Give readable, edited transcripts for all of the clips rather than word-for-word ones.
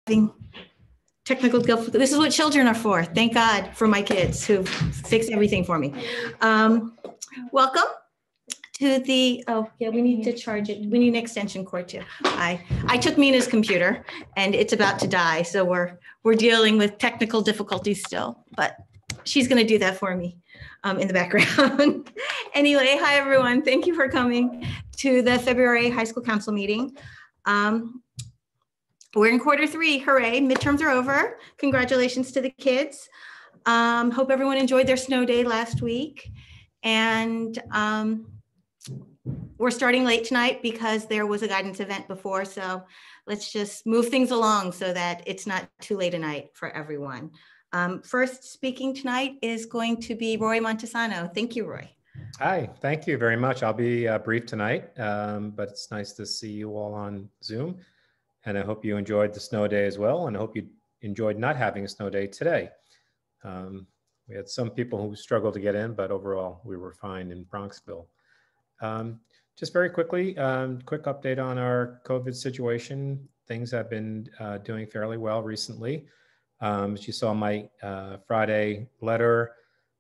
having technical difficulties. This is what children are for. Thank God for my kids who fix everything for me. Welcome to the, oh yeah, we need to charge it. We need an extension cord too. I took Mina's computer and it's about to die. So we're dealing with technical difficulties still, but she's gonna do that for me in the background. Anyway, hi everyone. Thank you for coming to the February High School Council meeting. We're in quarter 3, hooray, midterms are over. Congratulations to the kids. Hope everyone enjoyed their snow day last week. And we're starting late tonight because there was a guidance event before. So let's just move things along so that it's not too late a night for everyone. First speaking tonight is going to be Roy Montesano. Thank you, Roy. Hi, thank you very much. I'll be brief tonight, but it's nice to see you all on Zoom. And I hope you enjoyed the snow day as well. And I hope you enjoyed not having a snow day today. We had some people who struggled to get in, but overall we were fine in Bronxville. Just very quickly, quick update on our COVID situation. Things have been doing fairly well recently. As you saw my Friday letter,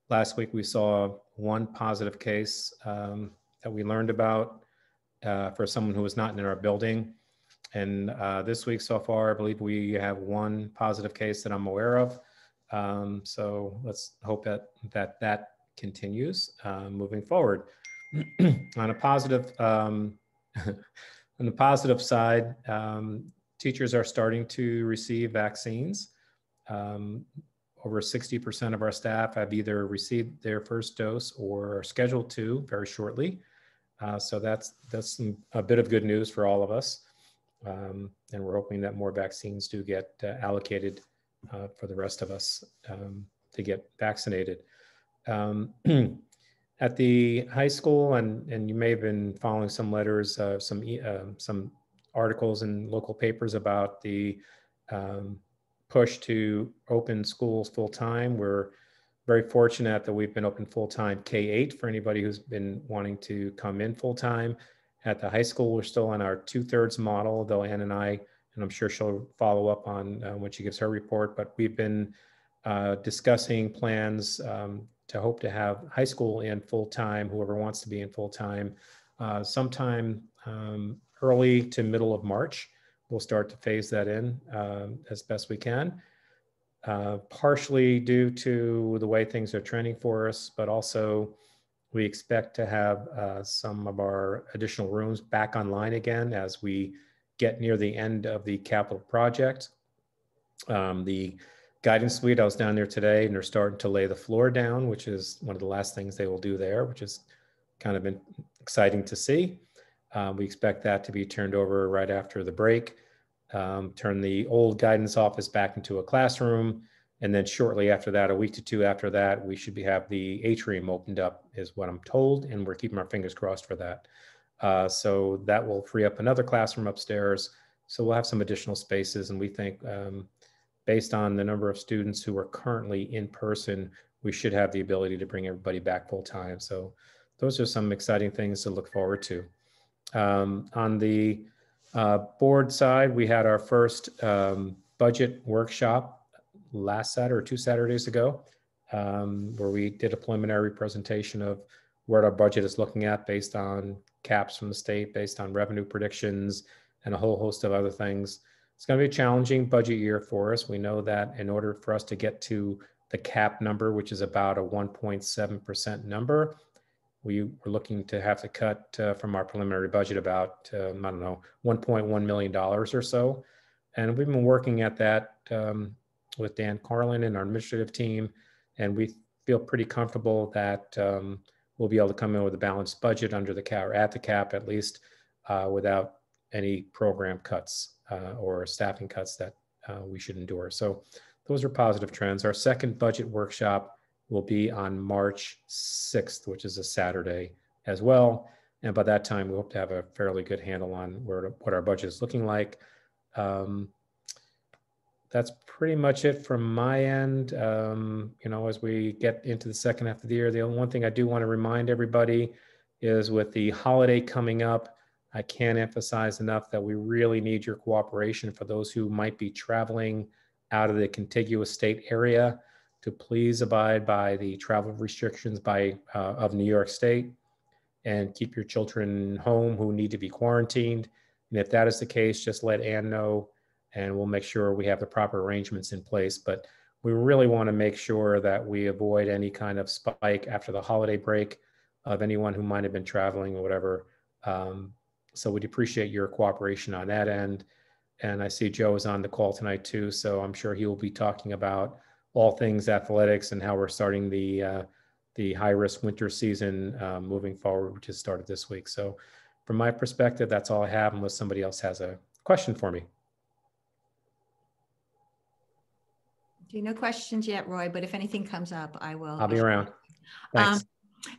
last week we saw one positive case that we learned about for someone who was not in our building. And this week so far, I believe we have one positive case that I'm aware of. So let's hope that continues moving forward. On a positive, on the positive side, teachers are starting to receive vaccines. Over 60% of our staff have either received their first dose or are scheduled to very shortly. So that's a bit of good news for all of us. And we're hoping that more vaccines do get allocated for the rest of us to get vaccinated. At the high school, and you may have been following some letters, some articles in local papers about the push to open schools full-time. We're very fortunate that we've been open full-time K-8 for anybody who's been wanting to come in full-time. At the high school, we're still on our 2/3 model, though Ann and I, and I'm sure she'll follow up on when she gives her report, but we've been discussing plans to hope to have high school in full-time, whoever wants to be in full-time, sometime early to middle of March. We'll start to phase that in as best we can, partially due to the way things are trending for us, but also we expect to have some of our additional rooms back online again as we get near the end of the capital project. The guidance suite, I was down there today and they're starting to lay the floor down, which is one of the last things they will do there, which is kind of exciting to see. We expect that to be turned over right after the break, turn the old guidance office back into a classroom. And then shortly after that, a week to 2 after that, we should have the atrium opened up is what I'm told. And we're keeping our fingers crossed for that. So that will free up another classroom upstairs. So we'll have some additional spaces. And we think based on the number of students who are currently in person, we should have the ability to bring everybody back full time. So those are some exciting things to look forward to. On the board side, we had our first budget workshop last Saturday or 2 Saturdays ago, where we did a preliminary presentation of where our budget is looking at based on caps from the state, based on revenue predictions, and a whole host of other things. It's going to be a challenging budget year for us. We know that in order for us to get to the cap number, which is about a 1.7% number, we were looking to have to cut from our preliminary budget about, I don't know, $1.1 million or so. And we've been working at that with Dan Carlin and our administrative team. And we feel pretty comfortable that we'll be able to come in with a balanced budget under the cap, or at the cap at least, without any program cuts or staffing cuts that we should endure. So those are positive trends. Our second budget workshop will be on March 6th, which is a Saturday as well. And by that time, we hope to have a fairly good handle on what our budget is looking like. That's pretty much it from my end. You know, as we get into the second half of the year, the only one thing I do want to remind everybody is with the holiday coming up, I can't emphasize enough that we really need your cooperation for those who might be traveling out of the contiguous state area to please abide by the travel restrictions of New York State and keep your children home who need to be quarantined. And if that is the case, just let Ann know and we'll make sure we have the proper arrangements in place. But we really want to make sure that we avoid any kind of spike after the holiday break of anyone who might have been traveling or whatever. So we'd appreciate your cooperation on that end. And I see Joe is on the call tonight too, so I'm sure he will be talking about all things athletics and how we're starting the high-risk winter season moving forward, which has started this week. So from my perspective, that's all I have, unless somebody else has a question for me. Okay, no questions yet, Roy, but if anything comes up, I'll be around. Thanks.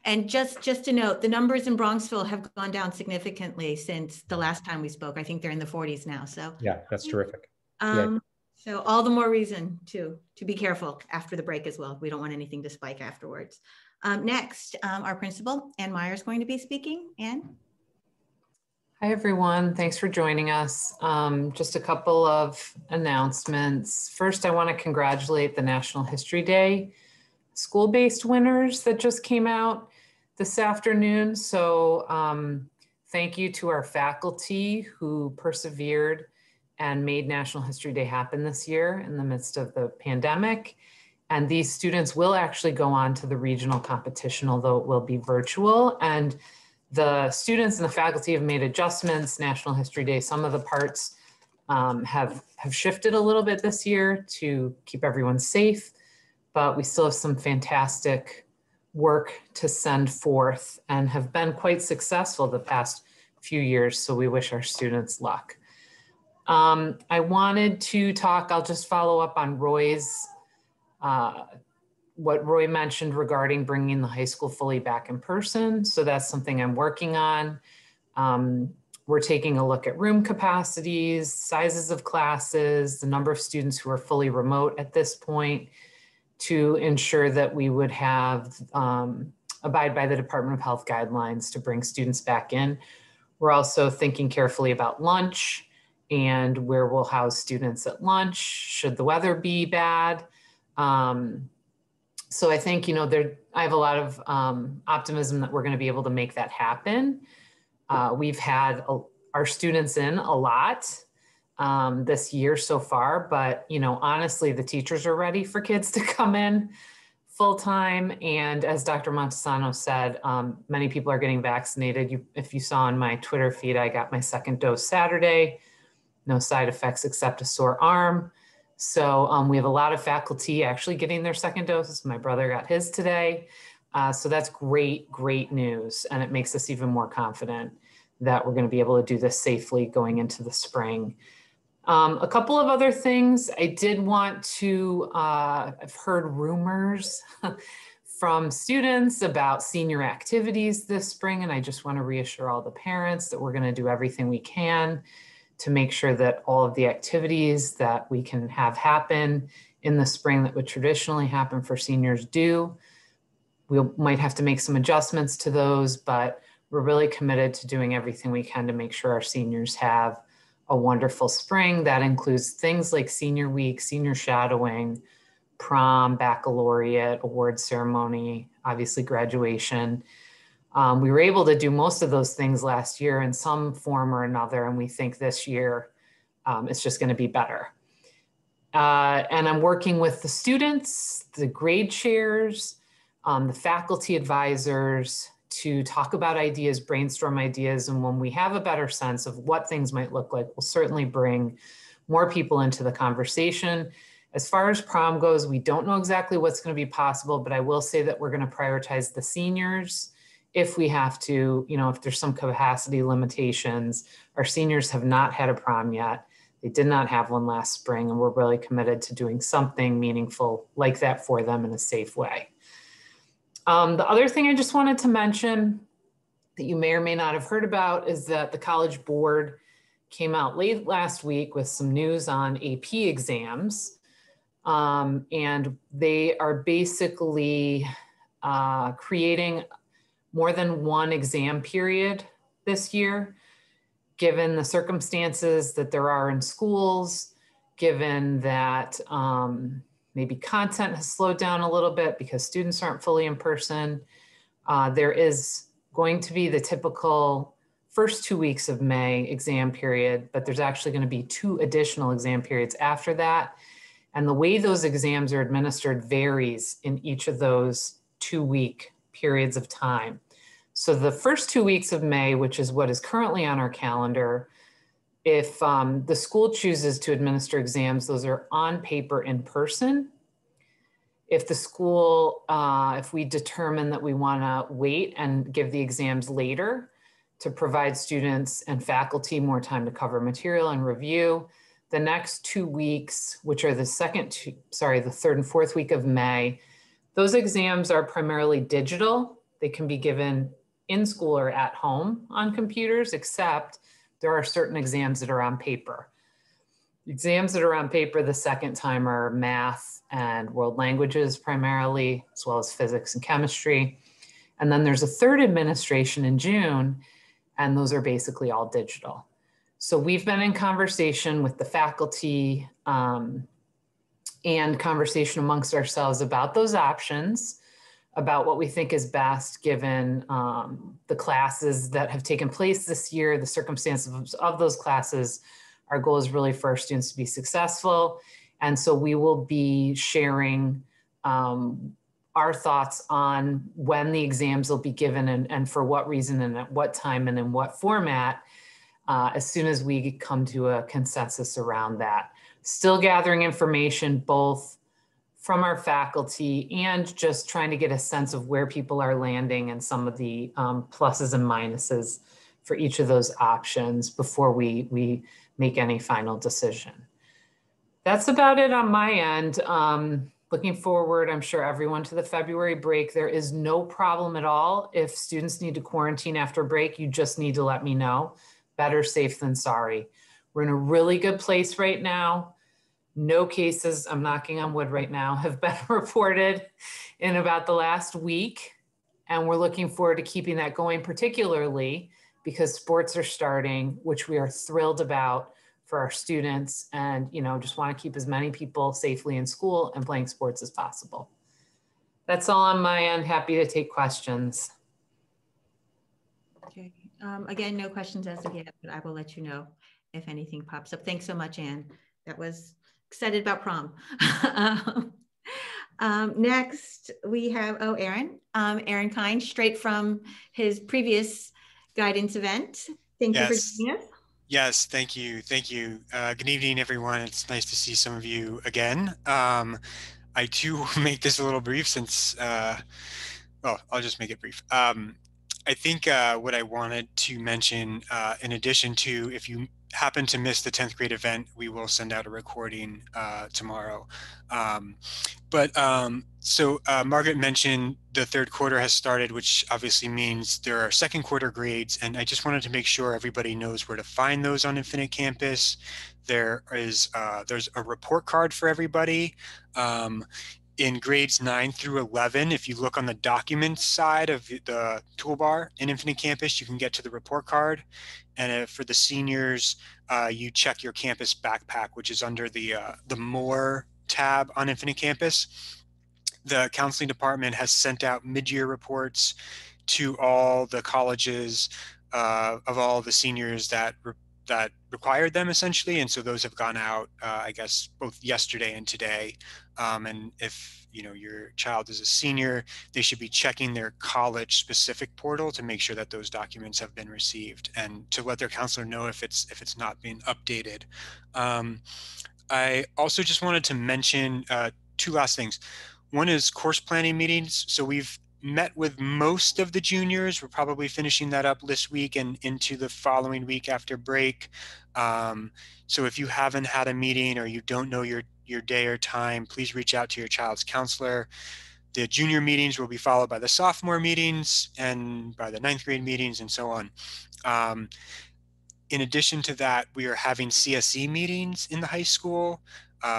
And just to note, the numbers in Bronxville have gone down significantly since the last time we spoke. I think they're in the 40s now. So yeah, that's terrific. So all the more reason to be careful after the break as well. We don't want anything to spike afterwards. Next, our principal, Ann Meyer, is going to be speaking. Ann? Hi, everyone. Thanks for joining us. Just a couple of announcements. First, I want to congratulate the National History Day school-based winners that just came out this afternoon. So thank you to our faculty who persevered and made National History Day happen this year in the midst of the pandemic. And these students will actually go on to the regional competition, although it will be virtual. And the students and the faculty have made adjustments. National History Day, some of the parts have shifted a little bit this year to keep everyone safe, but we still have some fantastic work to send forth and have been quite successful the past few years. So we wish our students luck. I wanted to talk, I'll just follow up on Roy's, what Roy mentioned regarding bringing the high school fully back in person. So that's something I'm working on. We're taking a look at room capacities, sizes of classes, the number of students who are fully remote at this point to ensure that we would have abide by the Department of Health guidelines to bring students back in. We're also thinking carefully about lunch and where we'll house students at lunch, should the weather be bad. So I think, I have a lot of optimism that we're going to be able to make that happen. We've had our students in a lot this year so far, but, honestly, the teachers are ready for kids to come in full time. And as Dr. Montesano said, many people are getting vaccinated. If you saw on my Twitter feed, I got my second dose Saturday, no side effects except a sore arm. So we have a lot of faculty actually getting their second doses. My brother got his today. So that's great, great news. And it makes us even more confident that we're going to be able to do this safely going into the spring. A couple of other things I did want to, I've heard rumors from students about senior activities this spring. And I just want to reassure all the parents that we're going to do everything we can to make sure that all of the activities that we can have happen in the spring that would traditionally happen for seniors do. We might have to make some adjustments to those, but we're really committed to doing everything we can to make sure our seniors have a wonderful spring. That includes things like senior week, senior shadowing, prom, baccalaureate, award ceremony, obviously graduation. We were able to do most of those things last year in some form or another, and we think this year it's just going to be better. And I'm working with the students, the grade chairs, the faculty advisors to talk about ideas, brainstorm ideas, and when we have a better sense of what things might look like, we'll certainly bring more people into the conversation. As far as prom goes, we don't know exactly what's going to be possible, but I will say that we're going to prioritize the seniors. If we have to, if there's some capacity limitations, our seniors have not had a prom yet. They did not have one last spring, and we're really committed to doing something meaningful like that for them in a safe way. The other thing I just wanted to mention that you may or may not have heard about is that the College Board came out late last week with some news on AP exams. And they are basically creating more than one exam period this year. given the circumstances that there are in schools, given that maybe content has slowed down a little bit because students aren't fully in person, there is going to be the typical first 2 weeks of May exam period, but there's actually going to be 2 additional exam periods after that. And the way those exams are administered varies in each of those 2-week periods of time. So the first 2 weeks of May, which is what is currently on our calendar, if the school chooses to administer exams, those are on paper in person. If the school, if we determine that we want to wait and give the exams later to provide students and faculty more time to cover material and review, the next 2 weeks, which are the third and fourth week of May, those exams are primarily digital. They can be given in school or at home on computers, except there are certain exams that are on paper. Exams that are on paper the second time are math and world languages primarily, as well as physics and chemistry. And then there's a third administration in June, and those are basically all digital. So we've been in conversation with the faculty and conversation amongst ourselves about those options, about what we think is best given the classes that have taken place this year, the circumstances of those classes. Our goal is really for our students to be successful. And so we will be sharing our thoughts on when the exams will be given and for what reason and at what time and in what format as soon as we come to a consensus around that. Still gathering information both from our faculty and just trying to get a sense of where people are landing and some of the pluses and minuses for each of those options before we make any final decision. That's about it on my end. Looking forward, I'm sure everyone, to the February break. There is no problem at all. If students need to quarantine after break, you just need to let me know. Better safe than sorry. We're in a really good place right now. No cases, I'm knocking on wood right now, have been reported in about the last week. And we're looking forward to keeping that going, particularly because sports are starting, which we are thrilled about for our students. And, you know, just want to keep as many people safely in school and playing sports as possible. That's all on my end. Happy to take questions. Okay. Again, no questions as of yet, but I will let you know if anything pops up. Thanks so much, Anne. That was excited about prom. Next, we have, Aaron Kine, straight from his previous guidance event. Thank you for joining us. Yes, thank you. Thank you. Good evening, everyone. It's nice to see some of you again. I too make this a little brief since, well, I'll just make it brief. I think what I wanted to mention, in addition to, if you happen to miss the 10th grade event, we will send out a recording tomorrow. So Margaret mentioned the third quarter has started, which obviously means there are second quarter grades. And I just wanted to make sure everybody knows where to find those on Infinite Campus. There's a report card for everybody. In grades 9 through 11, if you look on the documents side of the toolbar in Infinite Campus, you can get to the report card. And for the seniors, you check your campus backpack, which is under the More tab on Infinite Campus. The counseling department has sent out mid-year reports to all the colleges of all the seniors that required them, essentially. And so those have gone out, I guess, both yesterday and today. And if your child is a senior, they should be checking their college specific portal to make sure that those documents have been received and to let their counselor know if it's not being updated. I also just wanted to mention 2 last things. One is course planning meetings. So we've met with most of the juniors. We're probably finishing that up this week and into the following week after break. So if you haven't had a meeting or you don't know your day or time, please reach out to your child's counselor. The junior meetings will be followed by the sophomore meetings and by the 9th grade meetings and so on. In addition to that, we are having CSE meetings in the high school.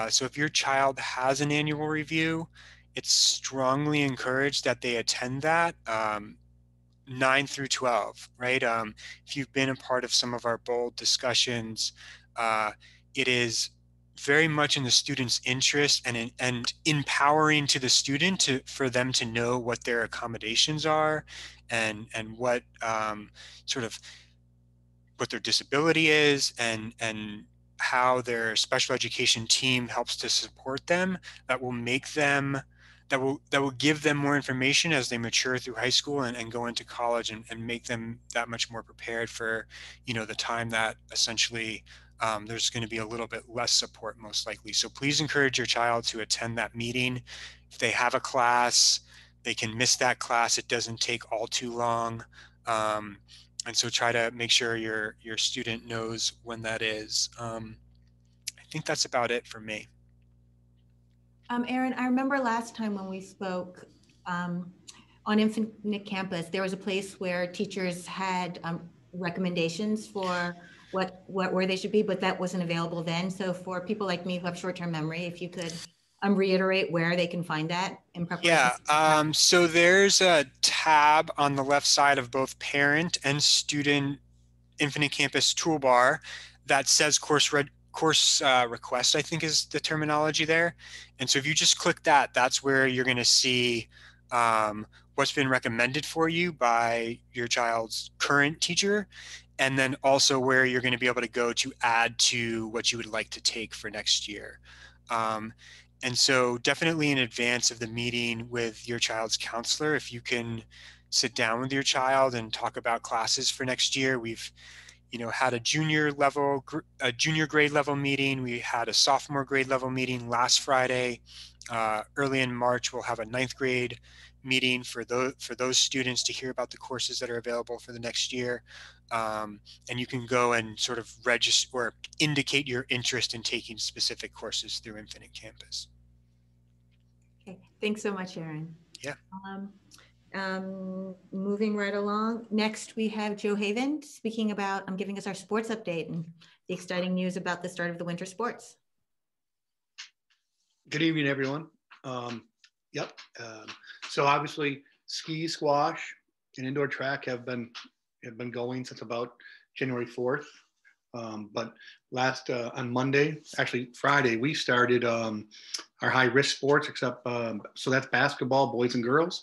So if your child has an annual review, it's strongly encouraged that they attend that. 9 through 12, right? If you've been a part of some of our bold discussions, it is very much in the student's interest and empowering to the student for them to know what their accommodations are and what sort of what their disability is and how their special education team helps to support them. That will make them that will give them more information as they mature through high school and go into college and make them that much more prepared for, you know, the time that essentially there's going to be a little bit less support most likely. So please encourage your child to attend that meeting. If they have a class, they can miss that class. It doesn't take all too long. And so try to make sure your student knows when that is. I think that's about it for me. Erin, I remember last time when we spoke on Infinite Campus, there was a place where teachers had recommendations for where they should be, but that wasn't available then. So for people like me who have short-term memory, if you could reiterate where they can find that in preparation. Yeah, so there's a tab on the left side of both parent and student Infinite Campus toolbar that says course request, I think is the terminology there. And so if you just click that, that's where you're going to see what's been recommended for you by your child's current teacher, and then also where you're going to be able to go to add to what you would like to take for next year. And so definitely in advance of the meeting with your child's counselor, if you can sit down with your child and talk about classes for next year. We've had a junior grade level meeting. We had a sophomore grade level meeting last Friday. Early in March, we'll have a 9th grade meeting for those students to hear about the courses that are available for the next year. And you can go and sort of register or indicate your interest in taking specific courses through Infinite Campus. Okay, thanks so much, Erin. Yeah. Moving right along. Next, we have Joe Haven speaking about, giving us our sports update and the exciting news about the start of the winter sports. Good evening, everyone. So obviously, ski, squash, and indoor track have been going since about January 4th. But on Monday, actually Friday, we started our high risk sports, except so that's basketball, boys and girls.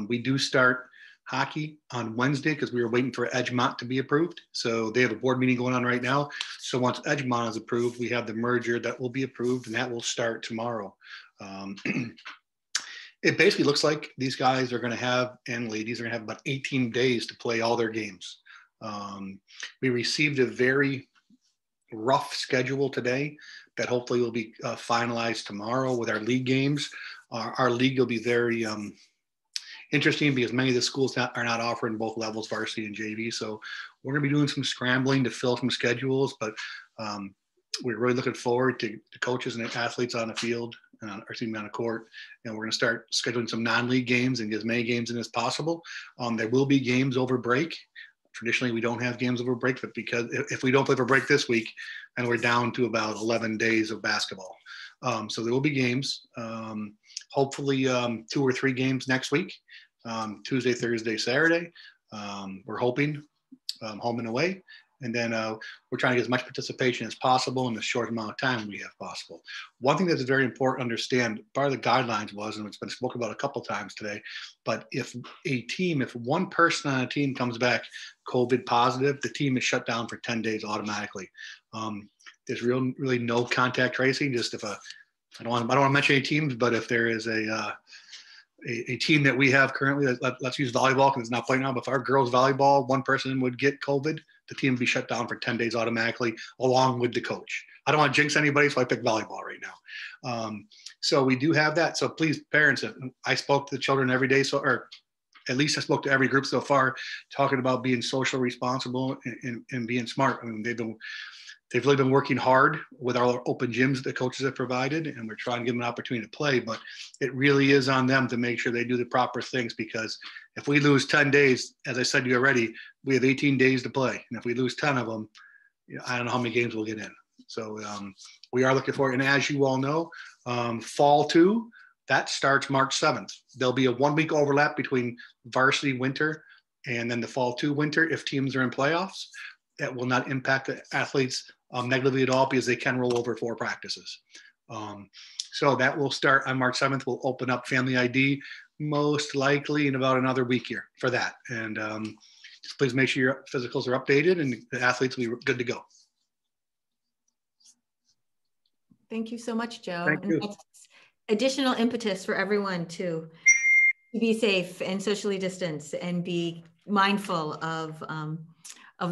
We do start hockey on Wednesday because we were waiting for Edgemont to be approved. So they have a board meeting going on right now. So once Edgemont is approved, we have the merger that will be approved, and that will start tomorrow. It basically looks like these guys are going to have, and ladies are going to have about 18 days to play all their games. We received a very rough schedule today that hopefully will be finalized tomorrow with our league games. Our league will be very interesting because many of the schools are not offering both levels, varsity and JV. So we're going to be doing some scrambling to fill some schedules, but we're really looking forward to the coaches and the athletes on the field, on the court, and we're going to start scheduling some non-league games and get as many games in as possible. There will be games over break. Traditionally, we don't have games over break, but because if we don't play for break this week, and we're down to about 11 days of basketball. So there will be games, hopefully 2 or 3 games next week, Tuesday, Thursday, Saturday. We're hoping home and away. And then we're trying to get as much participation as possible in the short amount of time we have possible. One thing that's very important to understand, part of the guidelines was, and it's been spoken about a couple times today, but if one person on a team comes back COVID positive, the team is shut down for 10 days automatically. There's really no contact tracing. Just if I don't want to mention any teams, but if there is a team that we have currently, let's use volleyball because it's not playing now, but if our girls volleyball, one person would get COVID, the team would be shut down for 10 days automatically along with the coach. I don't want to jinx anybody, so I pick volleyball right now. So we do have that. So please, parents, I spoke to the children every day, or at least I spoke to every group so far, talking about being social responsible and being smart. I mean, they've really been working hard with our open gyms that the coaches have provided, and we're trying to give them an opportunity to play, but it really is on them to make sure they do the proper things, because if we lose 10 days, as I said to you already, we have 18 days to play. And if we lose 10 of them, I don't know how many games we'll get in. So we are looking forward. And as you all know, fall 2, that starts March 7th. There'll be a 1-week overlap between varsity winter And then the fall to winter, if teams are in playoffs, that will not impact the athletes negatively at all because they can roll over 4 practices. So that will start on March 7th. We'll open up Family ID most likely in about another week here for that. And just please make sure your physicals are updated and the athletes will be good to go. Thank you so much, Joe. Thank you. And that's additional impetus for everyone to be safe and socially distance and be mindful of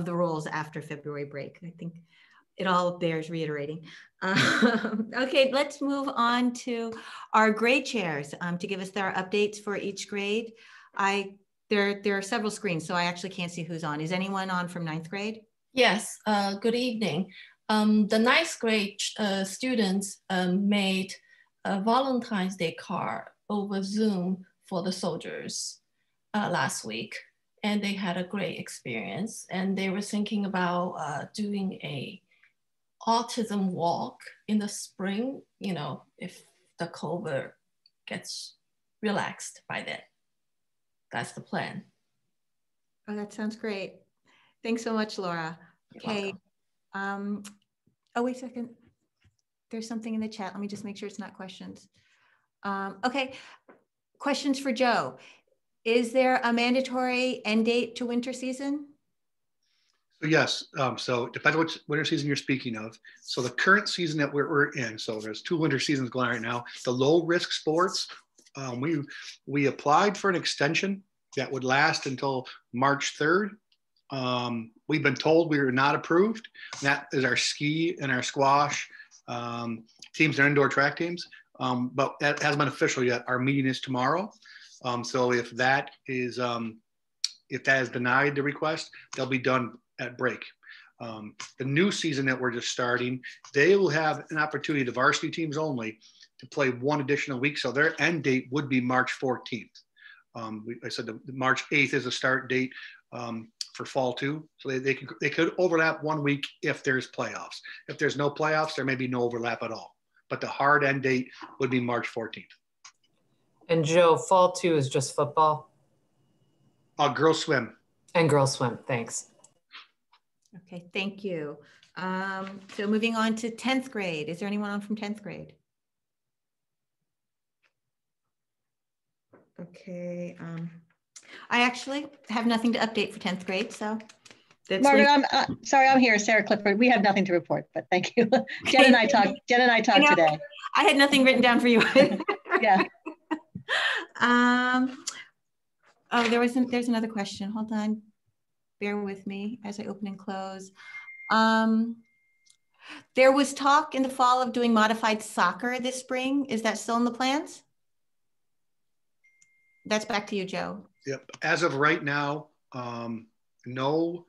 the rules after February break. I think it all bears reiterating. Okay, let's move on to our grade chairs to give us their updates for each grade. There are several screens, so I actually can't see who's on. Is anyone on from 9th grade? Yes, good evening. The 9th grade students made a Valentine's Day card over Zoom for the soldiers last week, and they had a great experience. And they were thinking about doing a autism walk in the spring, you know, if the COVID gets relaxed by then. That's the plan. Oh, that sounds great. Thanks so much, Laura. Okay. Oh, wait a second. There's something in the chat. Let me just make sure it's not questions. Okay. Questions for Joe. Is there a mandatory end date to winter season? So yes, so it depends on which winter season you're speaking of. So the current season that we're in, so there's 2 winter seasons going on right now. The low risk sports, we applied for an extension that would last until March 3rd. We've been told we were not approved. That is our ski and our squash teams and indoor track teams. But that hasn't been official yet. Our meeting is tomorrow. So if that is denied the request, they'll be done at break. The new season that we're just starting, they will have an opportunity, the varsity teams only, to play 1 additional week. So their end date would be March 14th. I said the March 8th is a start date for fall 2. So they could overlap 1 week if there's playoffs. If there's no playoffs, there may be no overlap at all. But the hard end date would be March 14th. And Joe, fall 2 is just football? Girls swim. And girls swim, thanks. Okay, thank you. So moving on to 10th grade. Is there anyone on from 10th grade? Okay, I actually have nothing to update for 10th grade, so. That's Margaret, I'm sorry, I'm here, Sarah Clifford. We have nothing to report, but thank you. Jen and I talked today. I had nothing written down for you. Yeah. Oh, there's another question. Hold on. Bear with me as I open and close. There was talk in the fall of doing modified soccer this spring. Is that still in the plans? That's back to you, Joe. Yep. As of right now, no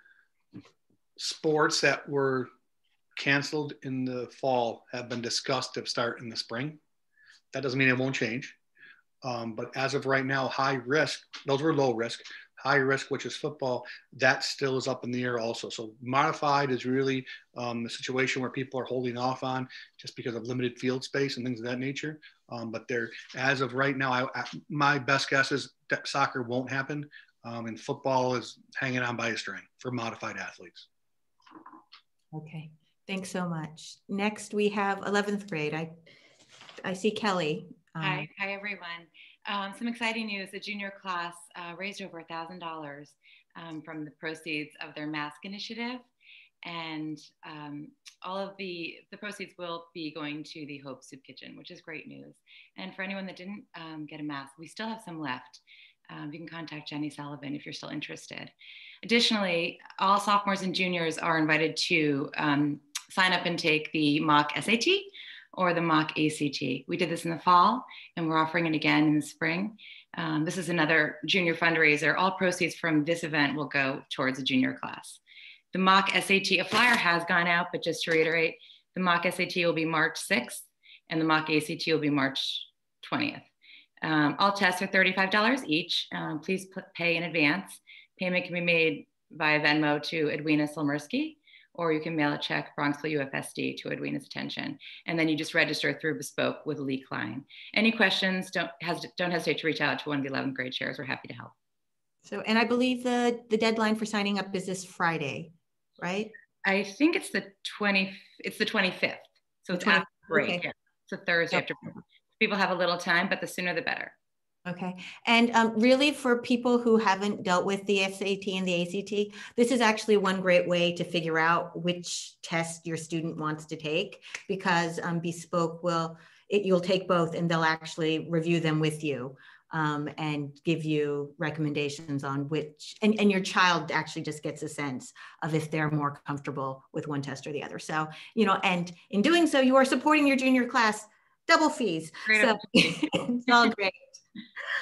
sports that were canceled in the fall have been discussed to start in the spring. That doesn't mean it won't change. But as of right now, high risk, those were low risk. High risk, which is football, that still is up in the air also. So modified is really a situation where people are holding off on just because of limited field space and things of that nature. But they're, as of right now, my best guess is that soccer won't happen, and football is hanging on by a string for modified athletes. Okay, thanks so much. Next, we have 11th grade. I see Kelly. Hi everyone. Some exciting news. The junior class raised over $1,000 from the proceeds of their mask initiative. And all of the proceeds will be going to the Hope Soup Kitchen, which is great news. And for anyone that didn't get a mask, we still have some left. You can contact Jenny Sullivan if you're still interested. Additionally, all sophomores and juniors are invited to sign up and take the mock SAT or the mock ACT. We did this in the fall and we're offering it again in the spring. This is another junior fundraiser. All proceeds from this event will go towards a junior class. The mock SAT, a flyer has gone out, but just to reiterate, the mock SAT will be March 6th and the mock ACT will be March 20th. All tests are $35 each. Please pay in advance. Payment can be made via Venmo to Edwina Silmersky, or you can mail a check, Bronxville UFSD, to Edwina's attention. And then you just register through Bespoke with Lee Klein. Any questions, don't hesitate to reach out to one of the 11th grade chairs. We're happy to help. So, and I believe the deadline for signing up is this Friday, right? I think it's the 25th. So it's after break. Okay. Yeah. It's a Thursday after break. People have a little time, but the sooner the better. Okay. And really for people who haven't dealt with the SAT and the ACT, this is actually one great way to figure out which test your student wants to take, because Bespoke you'll take both and they'll actually review them with you and give you recommendations on which, and your child actually just gets a sense of if they're more comfortable with one test or the other. So, and in doing so, you are supporting your junior class, double fees. Great. So it's all great.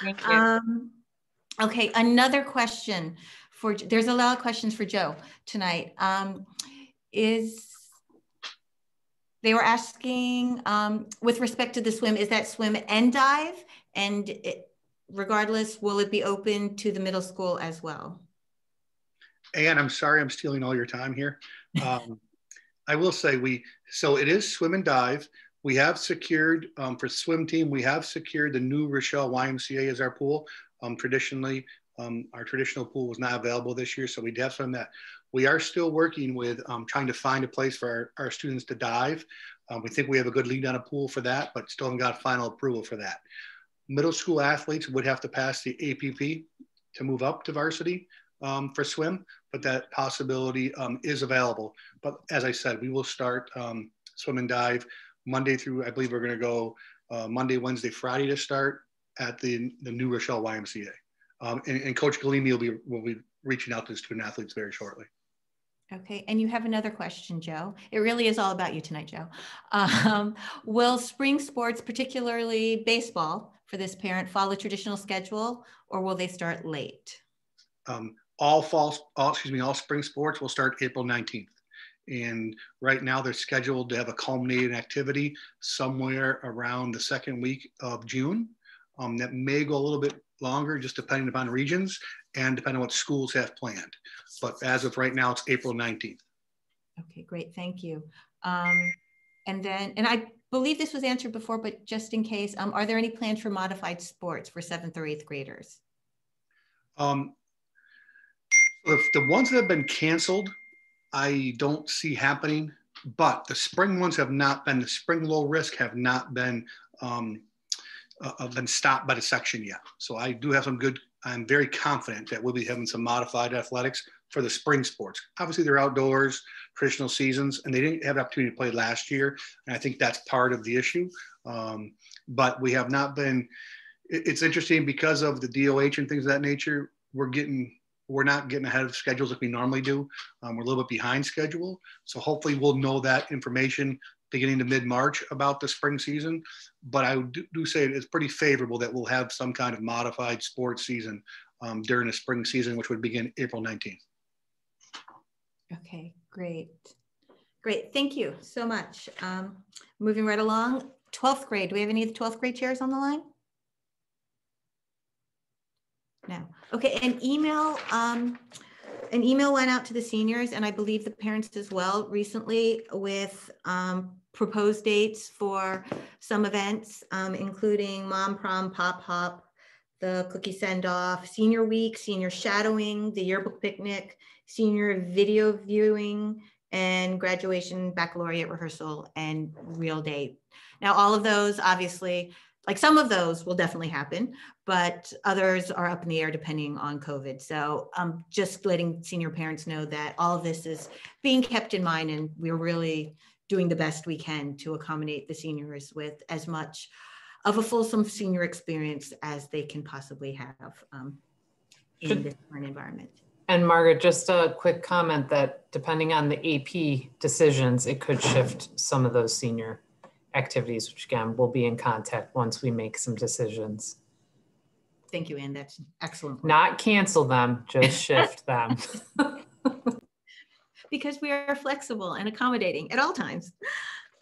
Thank you. Okay, another question there's a lot of questions for Joe tonight. They were asking with respect to the swim, is that swim and dive? And regardless, will it be open to the middle school as well? And I'm sorry, I'm stealing all your time here. I will say so it is swim and dive. We have secured, for swim team, we have secured the new Rochelle YMCA as our pool. Traditionally, our traditional pool was not available this year, so we have swim that. We are still working with trying to find a place for our students to dive. We think we have a good lead on a pool for that, but still haven't got final approval for that. Middle school athletes would have to pass the APP to move up to varsity for swim, but that possibility is available. But as I said, we will start swim and dive Monday through, I believe we're going to go Monday, Wednesday, Friday to start at the new Rochelle YMCA. And Coach Galimi will be reaching out to the student athletes very shortly. Okay, and you have another question, Joe. It really is all about you tonight, Joe. Will spring sports, particularly baseball, for this parent, follow traditional schedule, or will they start late? All spring sports will start April 19th. And right now they're scheduled to have a culminating activity somewhere around the second week of June. That may go a little bit longer, just depending upon regions and depending on what schools have planned. But as of right now, it's April 19th. Okay, great, thank you. And I believe this was answered before, but just in case, are there any plans for modified sports for 7th or 8th graders? The ones that have been canceled, I don't see happening, but the spring ones have not been, the spring low risk have not been stopped by the section yet. So I do have I'm very confident that we'll be having some modified athletics for the spring sports. Obviously they're outdoors, traditional seasons, and they didn't have the opportunity to play last year. And I think that's part of the issue. But we have not been, it's interesting because of the DOH and things of that nature, we're not getting ahead of schedules like we normally do. We're a little bit behind schedule. So hopefully we'll know that information beginning to mid-March about the spring season. But I do say it's pretty favorable that we'll have some kind of modified sports season during the spring season, which would begin April 19th. Okay, great. Great, thank you so much. Moving right along, 12th grade. Do we have any of the 12th grade chairs on the line? No. Okay, an email went out to the seniors and I believe the parents as well recently with proposed dates for some events, including Mom Prom, Pop Hop, the cookie send off, senior week, senior shadowing, the yearbook picnic, senior video viewing, and graduation baccalaureate rehearsal and real day. Now, all of those obviously, like some of those will definitely happen, but others are up in the air depending on COVID. So just letting senior parents know that all of this is being kept in mind and we're really doing the best we can to accommodate the seniors with as much of a fulsome senior experience as they can possibly have in this current environment. And Margaret, just a quick comment that depending on the AP decisions, it could shift some of those senior activities, which again, we'll be in contact once we make some decisions. Thank you, Ann. That's excellent. Not cancel them, just shift them. Because we are flexible and accommodating at all times.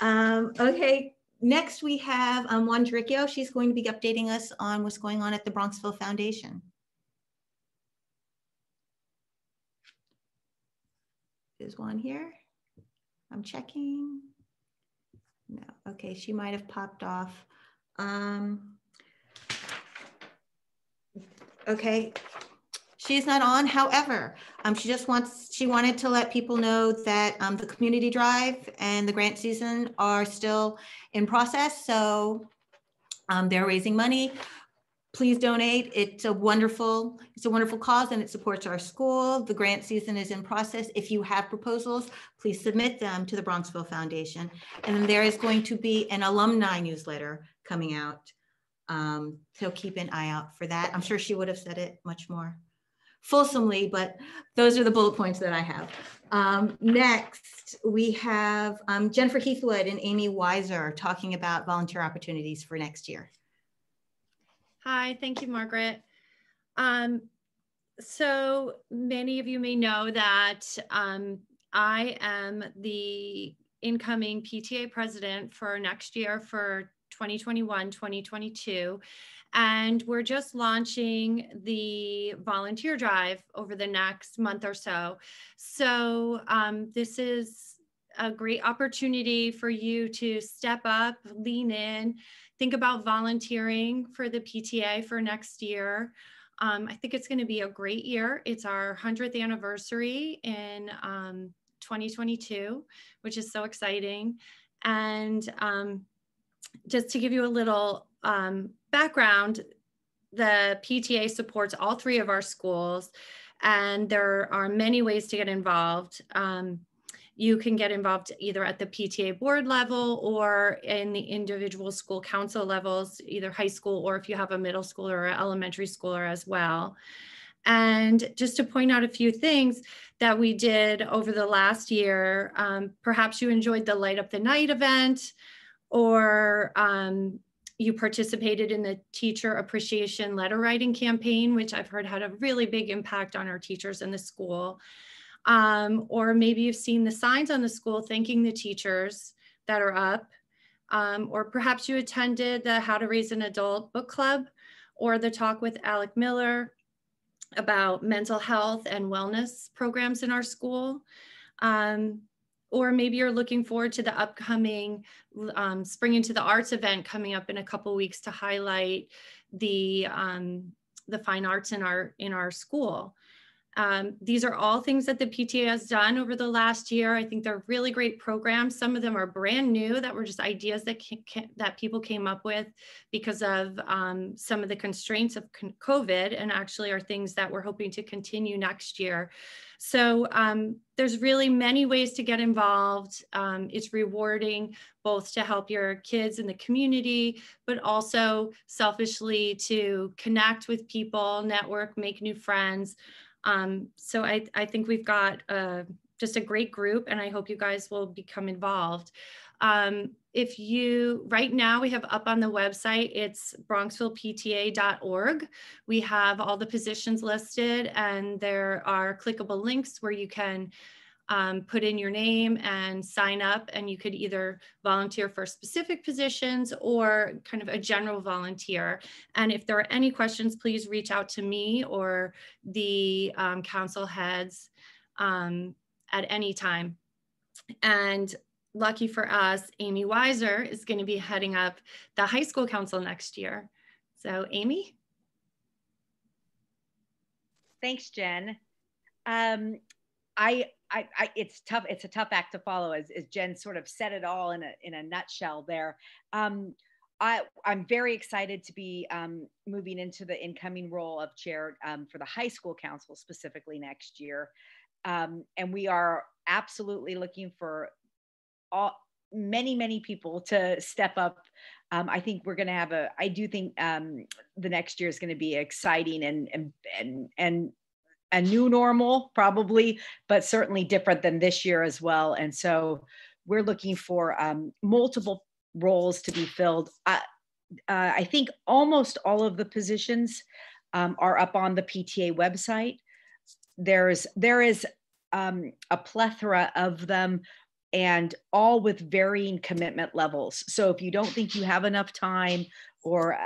Okay, next we have Juan Dricchio. She's going to be updating us on what's going on at the Bronxville Foundation. Is Juan here? I'm checking. No, okay, she might have popped off. Okay, She's not on. However, she wanted to let people know that the community drive and the grant season are still in process. So they're raising money. Please donate. It's a wonderful cause, and it supports our school. The grant season is in process. If you have proposals, please submit them to the Bronxville Foundation. And then there is going to be an alumni newsletter coming out. So keep an eye out for that. I'm sure she would have said it much more fulsomely, but those are the bullet points that I have. Next, we have Jennifer Heathwood and Amy Weiser talking about volunteer opportunities for next year. Hi, thank you, Margaret. So many of you may know that I am the incoming PTA president for next year for 2021-2022. And we're just launching the volunteer drive over the next month or so. So this is a great opportunity for you to step up, lean in, think about volunteering for the PTA for next year. I think it's going to be a great year. It's our 100th anniversary in 2022, which is so exciting. And just to give you a little background, the PTA supports all 3 of our schools, and there are many ways to get involved. You can get involved either at the PTA board level or in the individual school council levels, either high school or if you have a middle schooler or elementary schooler as well. And just to point out a few things that we did over the last year, perhaps you enjoyed the Light Up the Night event, or you participated in the teacher appreciation letter writing campaign, which I've heard had a really big impact on our teachers in the school. Or maybe you've seen the signs on the school thanking the teachers that are up, or perhaps you attended the How to Raise an Adult book club, or the talk with Alec Miller about mental health and wellness programs in our school. Or maybe you're looking forward to the upcoming Spring into the Arts event coming up in a couple weeks to highlight the fine arts in our school. These are all things that the PTA has done over the last year. I think they're really great programs. Some of them are brand new that were just ideas that people came up with because of some of the constraints of COVID, and actually are things that we're hoping to continue next year. So there's really many ways to get involved. It's rewarding both to help your kids in the community, but also selfishly to connect with people, network, make new friends. So I think we've got just a great group, and I hope you guys will become involved. Right now we have up on the website, it's bronxvillepta.org. We have all the positions listed, and there are clickable links where you can put in your name and sign up, and you could either volunteer for specific positions or kind of a general volunteer. And if there are any questions, please reach out to me or the council heads at any time. And lucky for us, Amy Weiser is going to be heading up the high school council next year. So Amy? Thanks, Jen. It's tough. It's a tough act to follow, as Jen sort of said it all in a nutshell there. I'm very excited to be moving into the incoming role of chair for the high school council specifically next year. And we are absolutely looking for many people to step up. I think we're going to have I do think the next year is going to be exciting and a new normal probably, but certainly different than this year as well. And so we're looking for multiple roles to be filled. I think almost all of the positions are up on the PTA website. There is a plethora of them, and all with varying commitment levels. So if you don't think you have enough time, or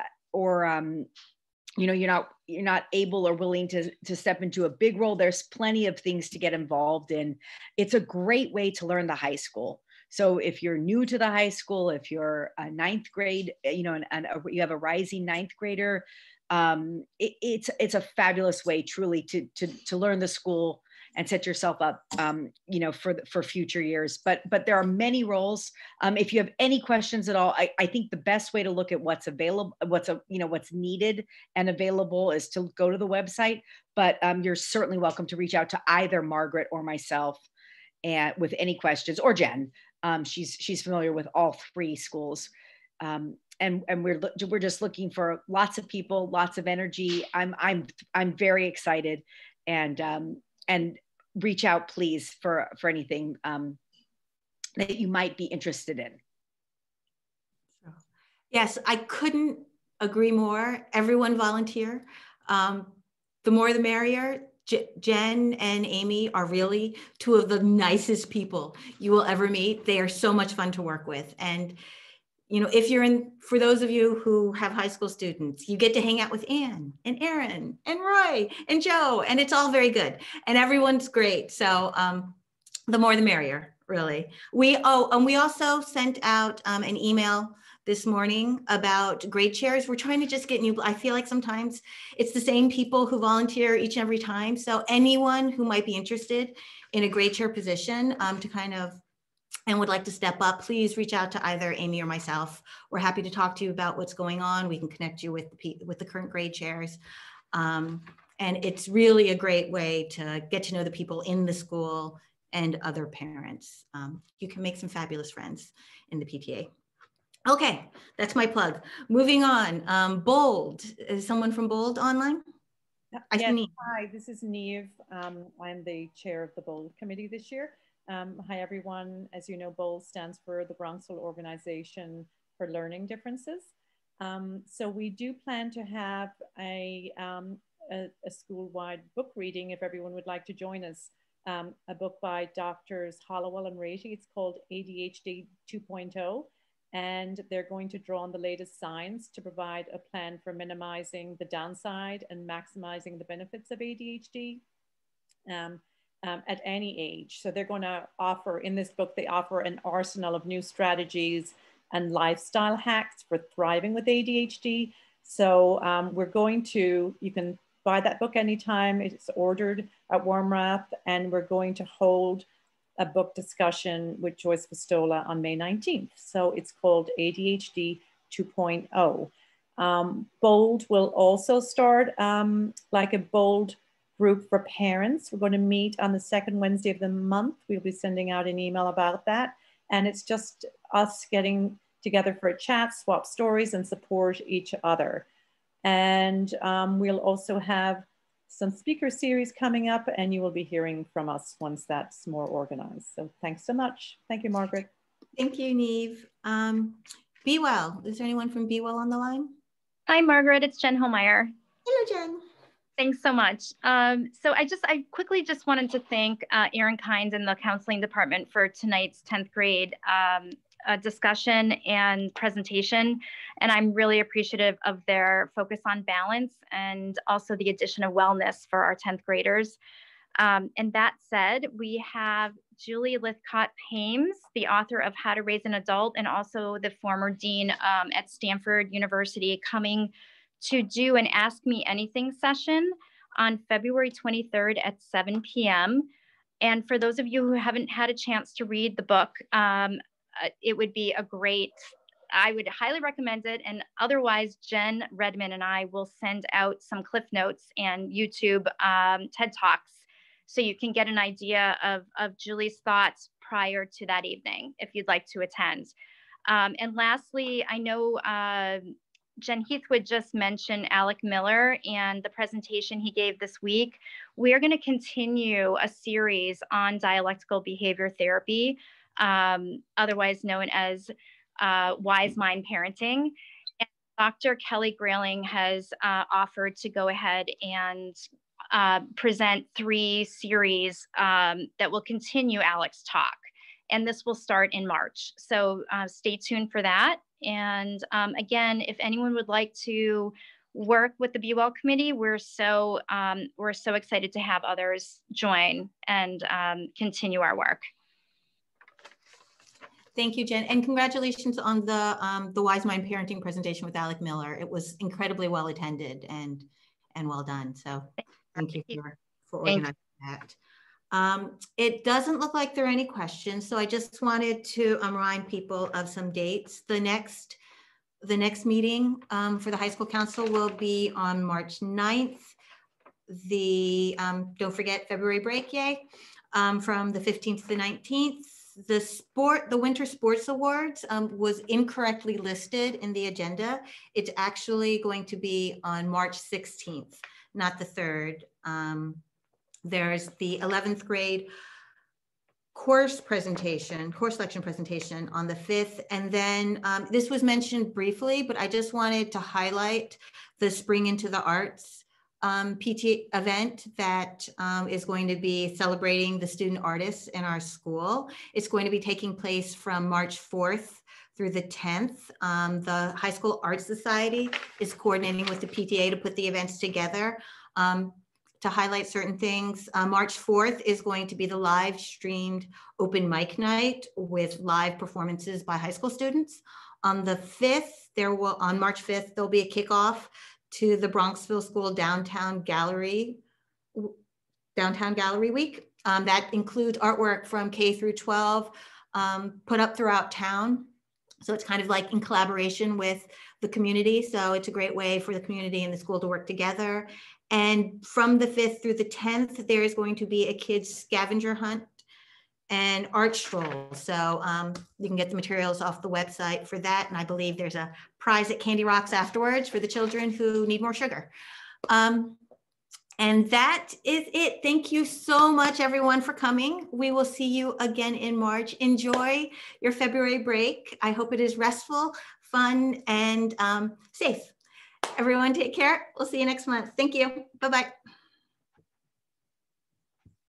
you're not able or willing to step into a big role, there's plenty of things to get involved in. It's a great way to learn the high school. So if you're new to the high school, if you're a ninth grade, and you have a rising ninth grader, it's a fabulous way truly to learn the school and set yourself up, you know, for future years. But there are many roles. If you have any questions at all, I think the best way to look at what's available, what's needed and available is to go to the website. But you're certainly welcome to reach out to either Margaret or myself and with any questions, or Jen. She's familiar with all three schools. And we're just looking for lots of people, lots of energy. I'm very excited, and reach out please for anything that you might be interested in. Yes, I couldn't agree more. Everyone volunteer. The more the merrier. Jen and Amy are really two of the nicest people you will ever meet. They are so much fun to work with. And you know, if you're for those of you who have high school students, you get to hang out with Anne and Aaron and Roy and Joe, and it's all very good. And everyone's great. So the more the merrier, really. We also sent out an email this morning about grade chairs. We're trying to just get new. I feel like sometimes it's the same people who volunteer each and every time. So anyone who might be interested in a grade chair position to kind of and would like to step up, please reach out to either Amy or myself. We're happy to talk to you about what's going on. We can connect you with the current grade chairs. And it's really a great way to get to know the people in the school and other parents. You can make some fabulous friends in the PTA. Okay, that's my plug. Moving on, Bold. Is someone from Bold online? Yes, hi, this is Neve. I'm the chair of the Bold committee this year. Hi, everyone. As you know, BOLD stands for the Bronxville Organization for Learning Differences. So we do plan to have a school-wide book reading if everyone would like to join us. A book by Doctors Hollowell and Ratey. It's called ADHD 2.0. And they're going to draw on the latest science to provide a plan for minimizing the downside and maximizing the benefits of ADHD. At any age. So they're going to offer, in this book, they offer an arsenal of new strategies and lifestyle hacks for thriving with ADHD. So you can buy that book anytime. It's ordered at Warmrath, and we're going to hold a book discussion with Joyce Pistola on May 19th. So it's called ADHD 2.0. Bold will also start like a Bold group for parents. We're going to meet on the second Wednesday of the month. We'll be sending out an email about that. And it's just us getting together for a chat, swap stories, and support each other. And we'll also have some speaker series coming up, and you will be hearing from us once that's more organized. So thanks so much. Thank you, Margaret. Thank you, Neve. Be Well. Is there anyone from Be Well on the line? Hi, Margaret. It's Jen Meyer. Hello, Jen. Thanks so much. So I quickly just wanted to thank Erin Kind and the counseling department for tonight's 10th grade discussion and presentation. And I'm really appreciative of their focus on balance and also the addition of wellness for our 10th graders. And that said, we have Julie Lithcott-Pames, the author of How to Raise an Adult, and also the former dean at Stanford University, coming to do an Ask Me Anything session on February 23rd at 7 p.m. And for those of you who haven't had a chance to read the book, it would be I would highly recommend it. And otherwise, Jen Redmond and I will send out some Cliff Notes and YouTube TED Talks so you can get an idea of Julie's thoughts prior to that evening, if you'd like to attend. And lastly, I know Jen Heathwood just mentioned Alec Miller and the presentation he gave this week. We are going to continue a series on dialectical behavior therapy, otherwise known as Wise Mind Parenting. And Dr. Kelly Grayling has offered to go ahead and present 3 series that will continue Alec's talk. And this will start in March. So stay tuned for that. And again, if anyone would like to work with the Be Well Committee, we're so excited to have others join and continue our work. Thank you, Jen. And congratulations on the Wise Mind parenting presentation with Alec Miller. It was incredibly well attended and well done. So thank you for organizing that. It doesn't look like there are any questions. So I just wanted to remind people of some dates. The next meeting for the high school council will be on March 9th. Don't forget February break, yay, from the 15th to the 19th. The Winter Sports Awards was incorrectly listed in the agenda. It's actually going to be on March 16th, not the 3rd. There's the 11th grade course selection presentation on the 5th. And then this was mentioned briefly, but I just wanted to highlight the Spring into the Arts PT event that is going to be celebrating the student artists in our school. It's going to be taking place from March 4th through the 10th. The High School Art Society is coordinating with the PTA to put the events together to highlight certain things. March 4th is going to be the live streamed open mic night with live performances by high school students. On the 5th, on March 5th, there'll be a kickoff to the Bronxville School Downtown Gallery Week. That includes artwork from K through 12 put up throughout town. So it's kind of like in collaboration with the community. So it's a great way for the community and the school to work together. And from the 5th through the 10th, there is going to be a kids scavenger hunt and art stroll. So you can get the materials off the website for that. And I believe there's a prize at Candy Rocks afterwards for the children who need more sugar. And that is it. Thank you so much, everyone, for coming. We will see you again in March. Enjoy your February break. I hope it is restful, fun, and safe. Everyone take care. We'll see you next month. Thank you. Bye-bye.